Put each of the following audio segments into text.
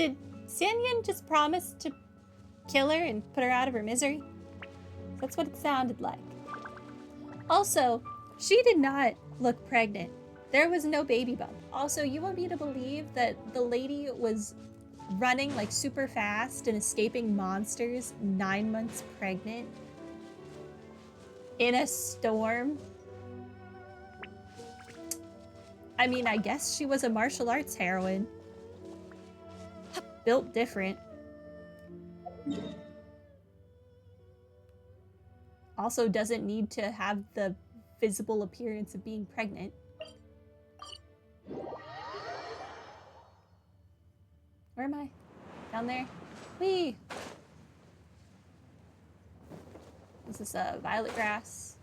Did Xianyun just promise to kill her and put her out of her misery? That's what it sounded like. Also, she did not look pregnant. There was no baby bump. Also, you want me to believe that the lady was running like super fast and escaping monsters 9 months pregnant in a storm? I mean, I guess she was a martial arts heroine. Built different. Also doesn't need to have the visible appearance of being pregnant. Where am I? Down there? Whee! Is this a violet grass?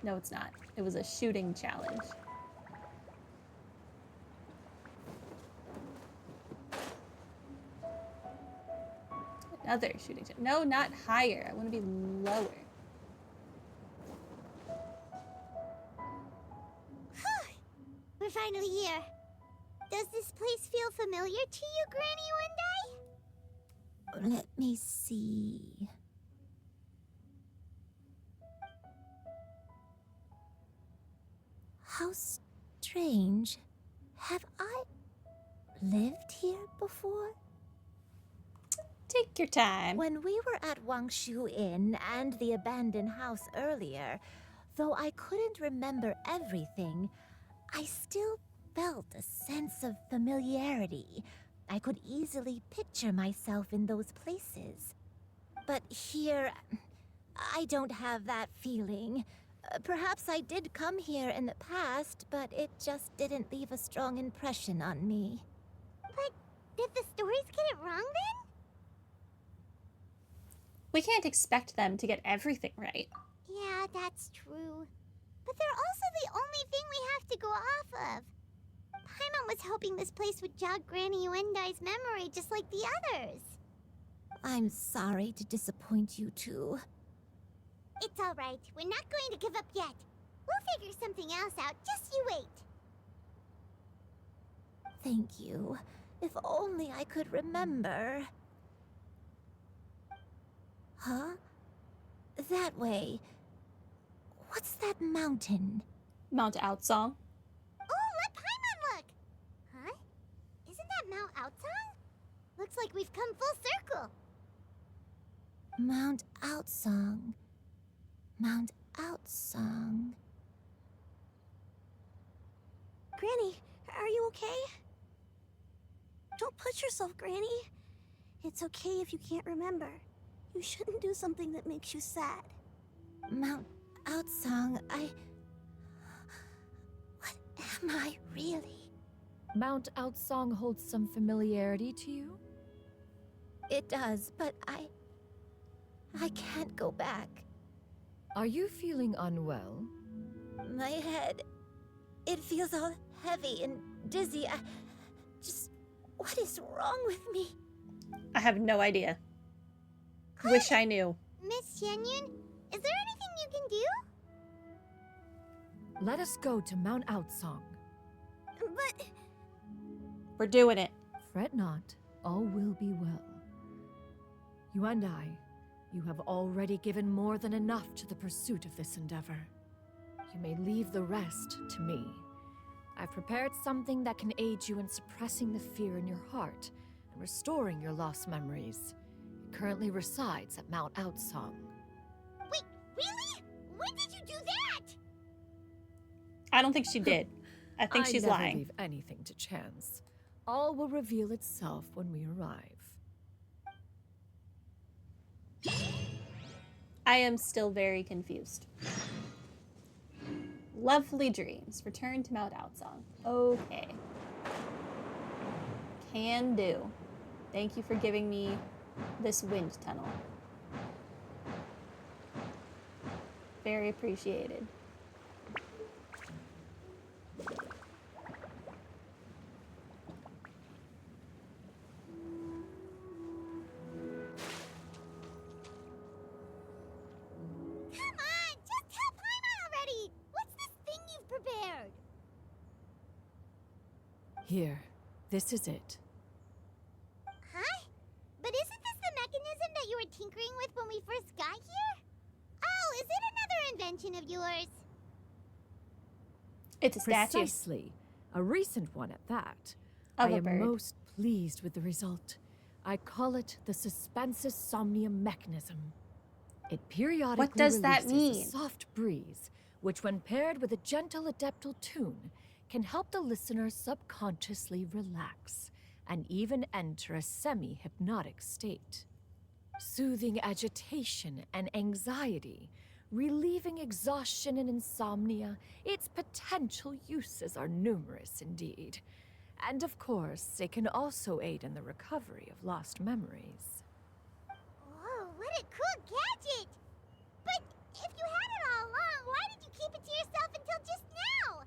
No, it's not. It was a shooting challenge. Another shooting challenge. No, not higher. I want to be lower. We're finally here. Does this place feel familiar to you, Granny One Day? Let me see. How strange. Have I lived here before? Take your time. When we were at Wangshu Inn and the abandoned house earlier, though I couldn't remember everything, I still felt a sense of familiarity. I could easily picture myself in those places. But here, I don't have that feeling. Perhaps I did come here in the past, but it just didn't leave a strong impression on me. But did the stories get it wrong then? We can't expect them to get everything right. Yeah, that's true. But they're also the only thing we have to go off of. Paimon was hoping this place would jog Granny Uendai's memory just like the others. I'm sorry to disappoint you two. It's all right. We're not going to give up yet. We'll figure something else out. Just you wait. Thank you. If only I could remember. Huh? That way. What's that mountain? Mount Outsong. Oh, let Paimon look! Huh? Isn't that Mount Outsong? Looks like we've come full circle. Mount Outsong. Mount Outsong. Granny, are you okay? Don't push yourself, Granny. It's okay if you can't remember. You shouldn't do something that makes you sad. Mount Outsong, What am I really? Mount Outsong holds some familiarity to you? It does, but I can't go back. Are you feeling unwell? My head, it feels all heavy and dizzy. What is wrong with me? I have no idea. Wish I knew. Miss Xianyun, is there anything you can do? Let us go to Mount Outsong. But... We're doing it. Fret not, all will be well. You and I, you have already given more than enough to the pursuit of this endeavor. You may leave the rest to me. I've prepared something that can aid you in suppressing the fear in your heart and restoring your lost memories. It currently resides at Mount Outsong. Wait, really? When did you do that? I don't think she did. I think she's never lying. leave anything to chance. All will reveal itself when we arrive. I am still very confused. Lovely dreams. Return to Mount Outsong. Okay. Can do. Thank you for giving me this wind tunnel. Very appreciated. Come on, just tell Paimon already! What's this thing you've prepared? Here, this is it. that you were tinkering with when we first got here? Oh, is it another invention of yours? It's a statue Precisely. A recent one at that. of I a am bird. most pleased with the result. I call it the Suspensus Somnium mechanism. It periodically What does that releases mean? a soft breeze, which when paired with a gentle adeptal tune, can help the listener subconsciously relax and even enter a semi-hypnotic state. Soothing agitation and anxiety, relieving exhaustion and insomnia, its potential uses are numerous indeed. And of course, it can also aid in the recovery of lost memories. Whoa, what a cool gadget! But if you had it all along, why did you keep it to yourself until just now?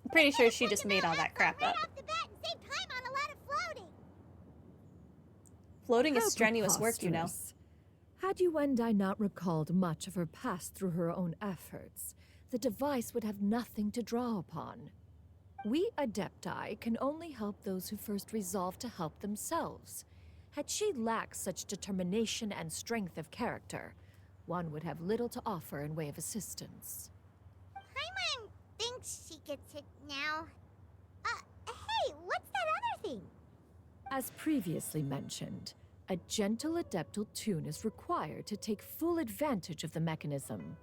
I'm pretty sure she just made all that crap right up. off the bat and saved time on a lot of floating. Floating How is strenuous work, you know. preposterous. Had Yuendai not recalled much of her past through her own efforts, the device would have nothing to draw upon. We Adepti can only help those who first resolve to help themselves. Had she lacked such determination and strength of character, one would have little to offer in way of assistance. Paimon thinks she gets it now. Hey, what's that other thing? As previously mentioned, a gentle adeptal tune is required to take full advantage of the mechanism.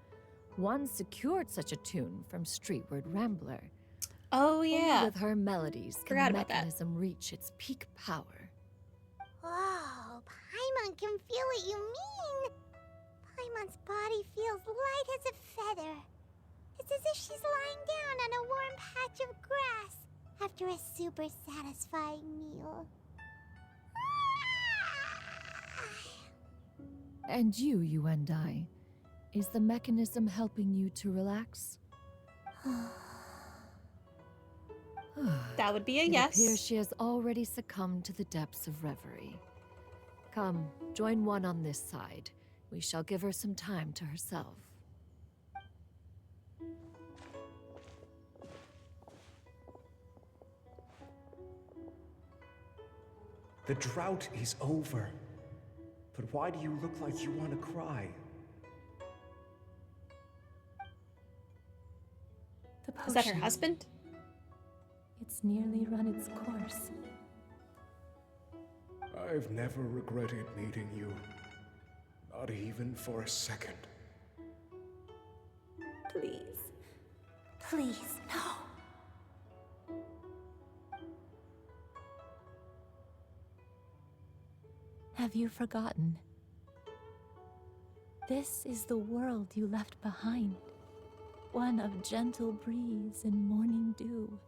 One secured such a tune from Streetward Rambler. Oh Only yeah. with her melodies can Forgot the about that. mechanism reach its peak power. Whoa, Paimon can feel what you mean. Paimon's body feels light as a feather. It's as if she's lying down on a warm patch of grass after a super satisfying meal. And you, Yuendai, is the mechanism helping you to relax? That would be a It appears yes. she has already succumbed to the depths of reverie. Come, join one on this side. We shall give her some time to herself. The drought is over. But why do you look like you want to cry? The Is that her potion. husband? It's nearly run its course. I've never regretted meeting you. Not even for a second. Please. Please, no. Have you forgotten? This is the world you left behind. One of gentle breeze and morning dew,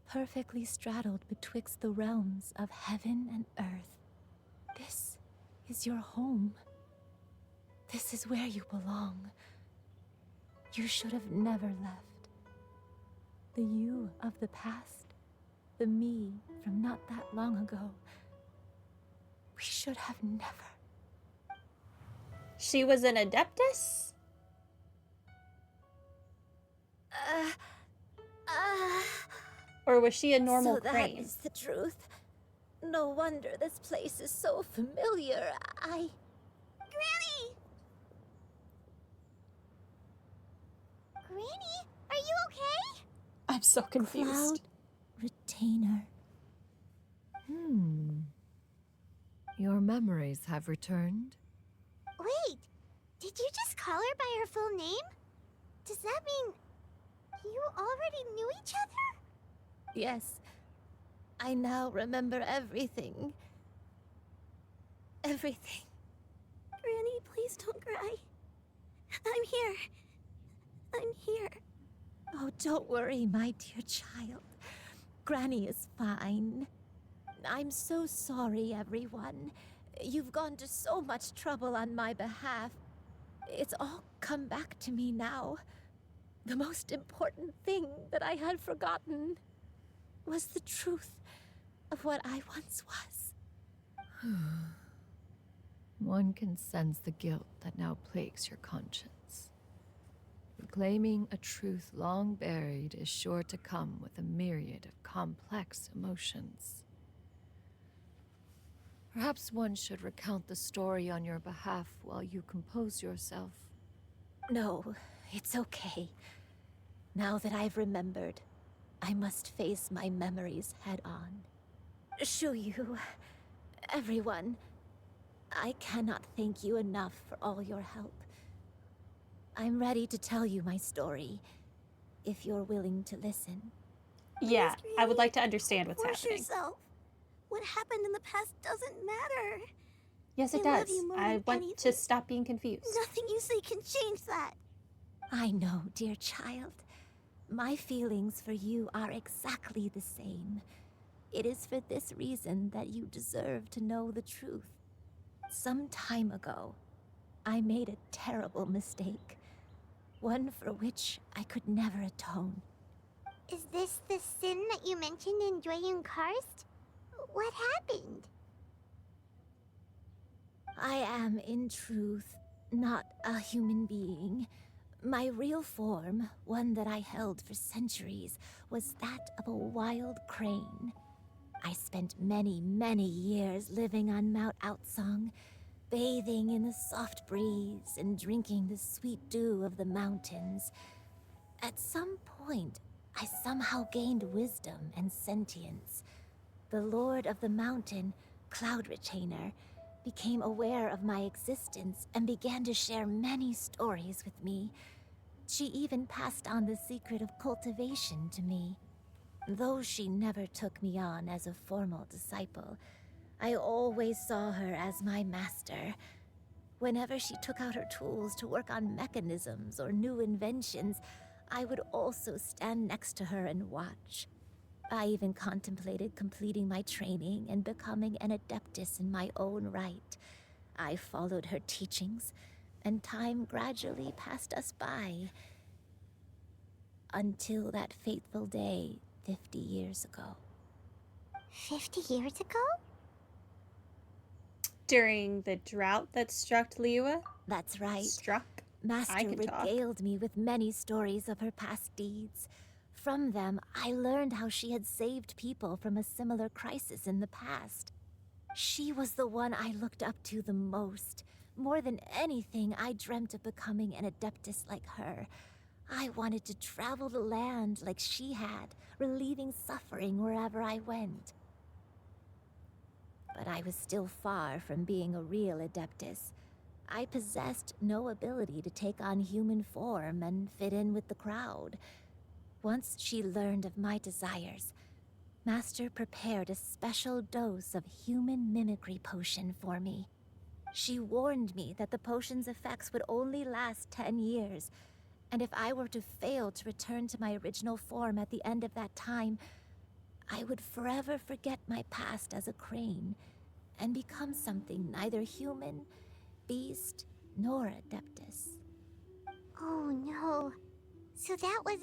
perfectly straddled betwixt the realms of heaven and earth. This is your home. This is where you belong. You should have never left. The you of the past, the me from not that long ago. We should have never. She was an adeptus? Or was she a normal So that crane? is the truth. No wonder this place is so familiar. Granny! Granny, are you okay? I'm so confused. Cloud Retainer. Your memories have returned? Wait, did you just call her by her full name? Does that mean you already knew each other? Yes. I now remember everything. Everything. Granny, please don't cry. I'm here. I'm here. Oh, don't worry, my dear child. Granny is fine. I'm so sorry, everyone. You've gone to so much trouble on my behalf. It's all come back to me now. The most important thing that I had forgotten was the truth of what I once was. One can sense the guilt that now plagues your conscience. Reclaiming a truth long buried is sure to come with a myriad of complex emotions. Perhaps one should recount the story on your behalf while you compose yourself. No, it's okay. Now that I've remembered, I must face my memories head on. Shuyu, everyone, I cannot thank you enough for all your help. I'm ready to tell you my story, if you're willing to listen. Yeah, Please, I would Granny, like to understand what's force happening. yourself. What happened in the past doesn't matter. Yes, it I love does. you more I than want to anything. stop being confused. Nothing you say can change that. I know, dear child. My feelings for you are exactly the same. It is for this reason that you deserve to know the truth. Some time ago, I made a terrible mistake. One for which I could never atone. Is this the sin that you mentioned in Xianyun Karst? What happened? I am, in truth, not a human being. My real form, one that I held for centuries, was that of a wild crane. I spent many, many years living on Mount Outsong, bathing in the soft breeze and drinking the sweet dew of the mountains. At some point, I somehow gained wisdom and sentience. The Lord of the Mountain, Cloud Retainer, became aware of my existence and began to share many stories with me. She even passed on the secret of cultivation to me. Though she never took me on as a formal disciple, I always saw her as my master. Whenever she took out her tools to work on mechanisms or new inventions, I would also stand next to her and watch. I even contemplated completing my training and becoming an adeptus in my own right. I followed her teachings, and time gradually passed us by. Until that fateful day 50 years ago. 50 years ago? During the drought that struck Liyue? That's right. Struck? I Master can talk. regaled me with many stories of her past deeds. From them, I learned how she had saved people from a similar crisis in the past. She was the one I looked up to the most. More than anything, I dreamt of becoming an adeptus like her. I wanted to travel the land like she had, relieving suffering wherever I went. But I was still far from being a real adeptus. I possessed no ability to take on human form and fit in with the crowd. Once she learned of my desires, Master prepared a special dose of human mimicry potion for me. She warned me that the potion's effects would only last 10 years, and if I were to fail to return to my original form at the end of that time, I would forever forget my past as a crane and become something neither human, beast, nor adeptus. Oh no. So that was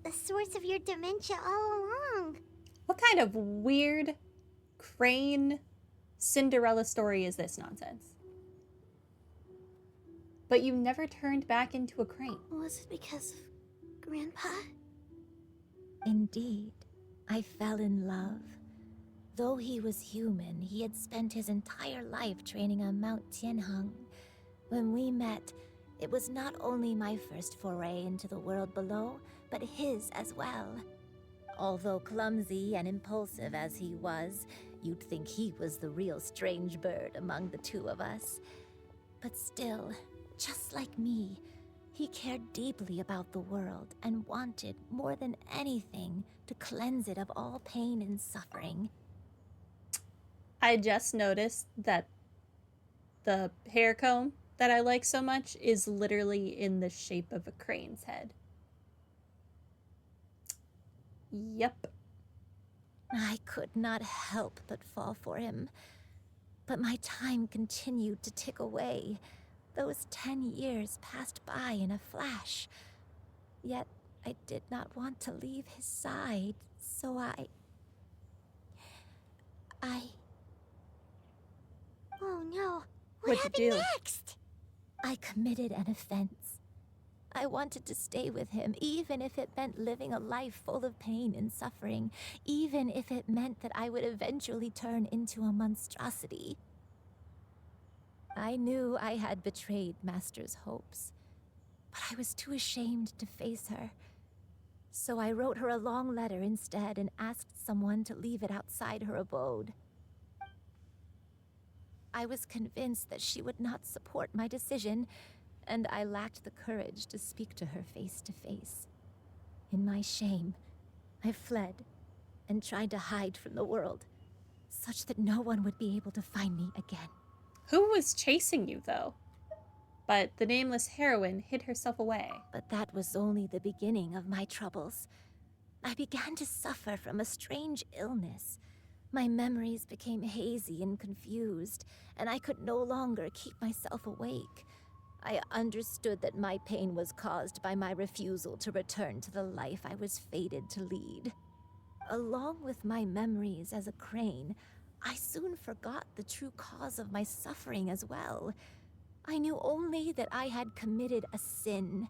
the source of your dementia all along. What kind of weird crane Cinderella story is this nonsense? But you never turned back into a crane. Was it because of Grandpa? Indeed, I fell in love. Though he was human, he had spent his entire life training on Mount Tianheng. When we met, it was not only my first foray into the world below, but his as well. Although clumsy and impulsive as he was, you'd think he was the real strange bird among the two of us. But still, just like me, he cared deeply about the world and wanted, more than anything, to cleanse it of all pain and suffering. I just noticed that the hair comb that I like so much is literally in the shape of a crane's head. Yep. I could not help but fall for him. But my time continued to tick away. Those 10 years passed by in a flash. Yet I did not want to leave his side, so I... Oh no. What'd you happened do? next? I committed an offense. I wanted to stay with him, even if it meant living a life full of pain and suffering, even if it meant that I would eventually turn into a monstrosity. I knew I had betrayed Master's hopes, but I was too ashamed to face her. So I wrote her a long letter instead and asked someone to leave it outside her abode. I was convinced that she would not support my decision, and I lacked the courage to speak to her face to face. In my shame, I fled and tried to hide from the world, such that no one would be able to find me again. Who was chasing you, though? But the nameless heroine hid herself away. But that was only the beginning of my troubles. I began to suffer from a strange illness. My memories became hazy and confused, and I could no longer keep myself awake. I understood that my pain was caused by my refusal to return to the life I was fated to lead. Along with my memories as a crane, I soon forgot the true cause of my suffering as well. I knew only that I had committed a sin.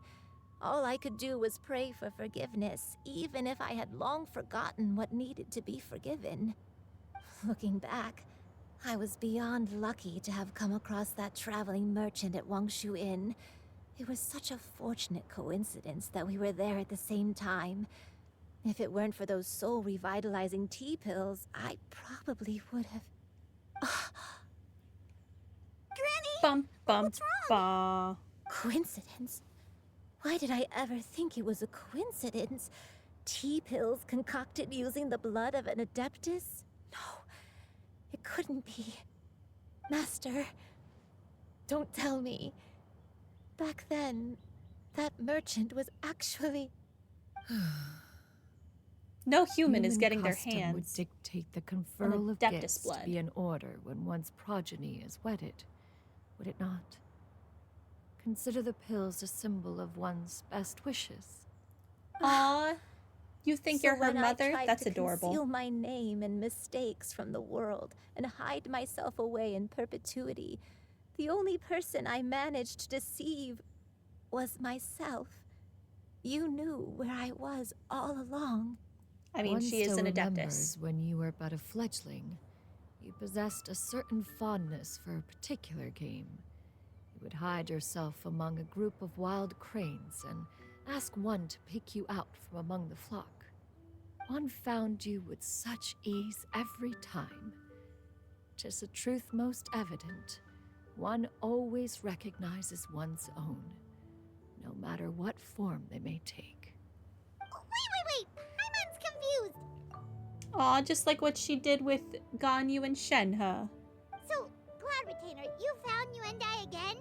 All I could do was pray for forgiveness, even if I had long forgotten what needed to be forgiven. Looking back, I was beyond lucky to have come across that traveling merchant at Wangshu Inn. It was such a fortunate coincidence that we were there at the same time. If it weren't for those soul-revitalizing tea pills, I probably would have... Granny! Bum, bum, What's ba. Coincidence? Why did I ever think it was a coincidence? Tea pills concocted using the blood of an adeptus? No, it couldn't be. Master, don't tell me. Back then, that merchant was actually... No human is Human getting their custom would hands. dictate the conferral of adeptus gifts blood. to be in order when one's progeny is wedded, would it not? Consider the pills a symbol of one's best wishes. Aw, you think So you're her when mother? I tried That's to adorable. conceal my name and mistakes from the world and hide myself away in perpetuity, the only person I managed to deceive was myself. You knew where I was all along. I mean, One she is still an remembers adeptus. when you were but a fledgling, you possessed a certain fondness for a particular game. You would hide yourself among a group of wild cranes and ask one to pick you out from among the flock. One found you with such ease every time. 'Tis a truth most evident. One always recognizes one's own, no matter what form they may take. Wait! Paimon's confused. Aw, just like what she did with Ganyu and Shenhe. So, Cloud Retainer, you found Yuandai again?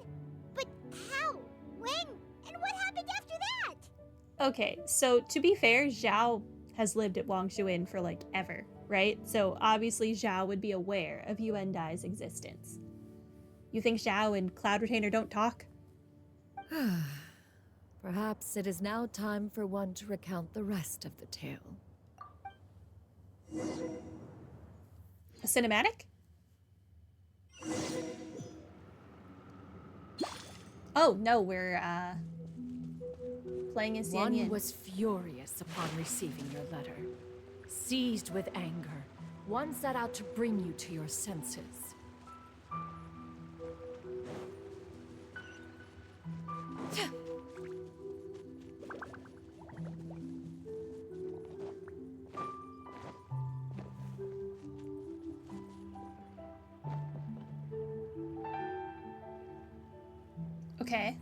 But how? When? And what happened after that? Okay, so to be fair, Zhao has lived at Wangshu Inn for like ever, right? So obviously Zhao would be aware of Yuandai's existence. You think Zhao and Cloud Retainer don't talk? Perhaps it is now time for one to recount the rest of the tale. A cinematic? Oh, no, we're, playing as One Xianyun. was furious upon receiving your letter. Seized with anger, one set out to bring you to your senses. Okay.